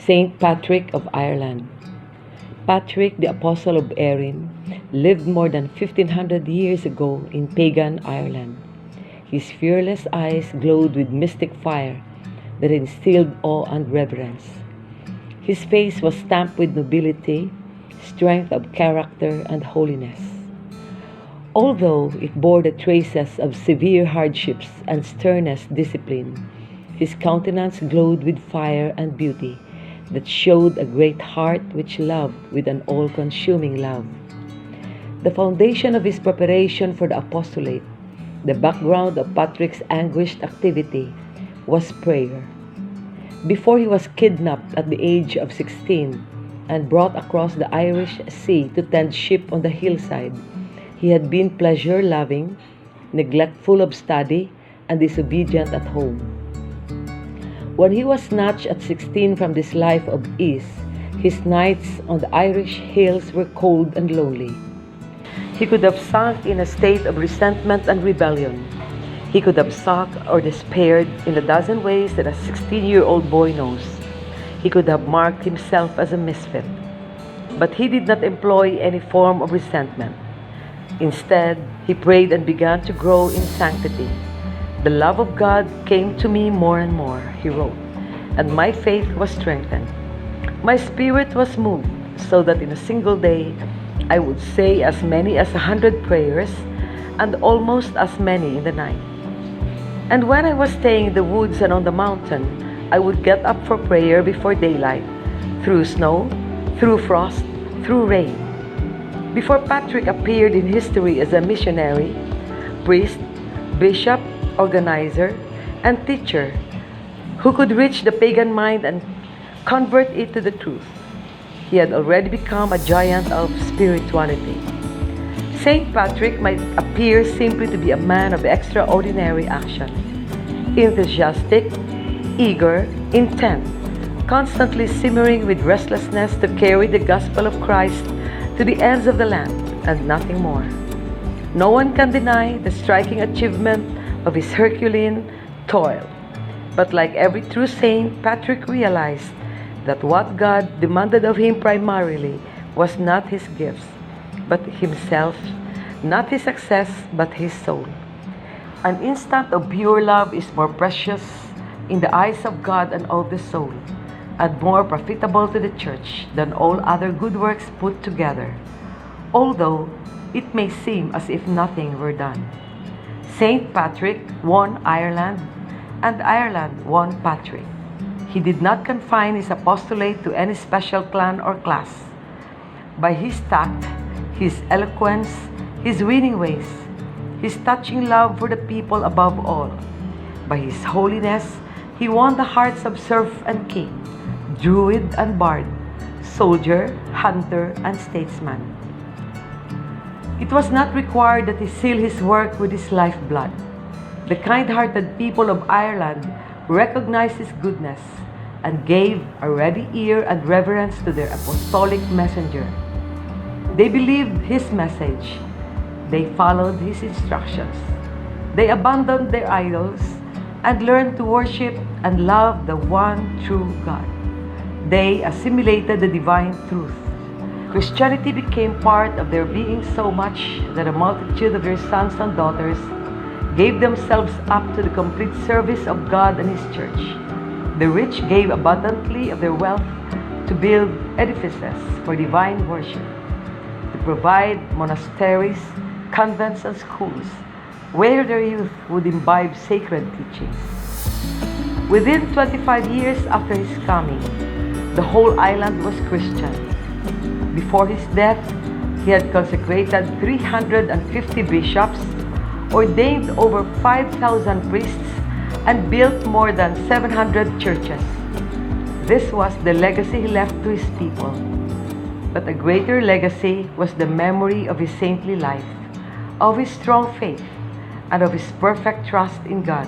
Saint Patrick of Ireland. Patrick, the Apostle of Erin, lived more than 1500 years ago in pagan Ireland. His fearless eyes glowed with mystic fire that instilled awe and reverence. His face was stamped with nobility, strength of character, and holiness. Although it bore the traces of severe hardships and sternest discipline, his countenance glowed with fire and beauty that showed a great heart which loved with an all-consuming love. The foundation of his preparation for the apostolate, the background of Patrick's anguished activity, was prayer. Before he was kidnapped at the age of 16 and brought across the Irish Sea to tend sheep on the hillside, he had been pleasure-loving, neglectful of study, and disobedient at home. When he was snatched at 16 from this life of ease, his nights on the Irish hills were cold and lonely. He could have sunk in a state of resentment and rebellion. He could have sulked or despaired in a dozen ways that a 16-year-old boy knows. He could have marked himself as a misfit. But he did not employ any form of resentment. Instead, he prayed and began to grow in sanctity. The love of God came to me more and more, he wrote, and my faith was strengthened. My spirit was moved so that in a single day I would say as many as 100 prayers and almost as many in the night. And when I was staying in the woods and on the mountain, I would get up for prayer before daylight, through snow, through frost, through rain. Before Patrick appeared in history as a missionary, priest, bishop, organizer, and teacher who could reach the pagan mind and convert it to the truth, he had already become a giant of spirituality. Saint Patrick might appear simply to be a man of extraordinary action, enthusiastic, eager, intent, constantly simmering with restlessness to carry the gospel of Christ to the ends of the land, and nothing more. No one can deny the striking achievement of his Herculean toil. But like every true saint, Patrick realized that what God demanded of him primarily was not his gifts, but himself, not his success, but his soul. An instant of pure love is more precious in the eyes of God and of the soul, and more profitable to the church than all other good works put together, although it may seem as if nothing were done. Saint Patrick won Ireland, and Ireland won Patrick. He did not confine his apostolate to any special clan or class. By his tact, his eloquence, his winning ways, his touching love for the people above all, by his holiness, he won the hearts of serf and king, druid and bard, soldier, hunter, and statesman. It was not required that he seal his work with his lifeblood. The kind-hearted people of Ireland recognized his goodness and gave a ready ear and reverence to their apostolic messenger. They believed his message. They followed his instructions. They abandoned their idols and learned to worship and love the one true God. They assimilated the divine truth. Christianity became part of their being so much that a multitude of their sons and daughters gave themselves up to the complete service of God and His church. The rich gave abundantly of their wealth to build edifices for divine worship, to provide monasteries, convents, and schools where their youth would imbibe sacred teachings. Within 25 years after his coming, the whole island was Christian. Before his death, he had consecrated 350 bishops, ordained over 5,000 priests, and built more than 700 churches. This was the legacy he left to his people. But a greater legacy was the memory of his saintly life, of his strong faith, and of his perfect trust in God.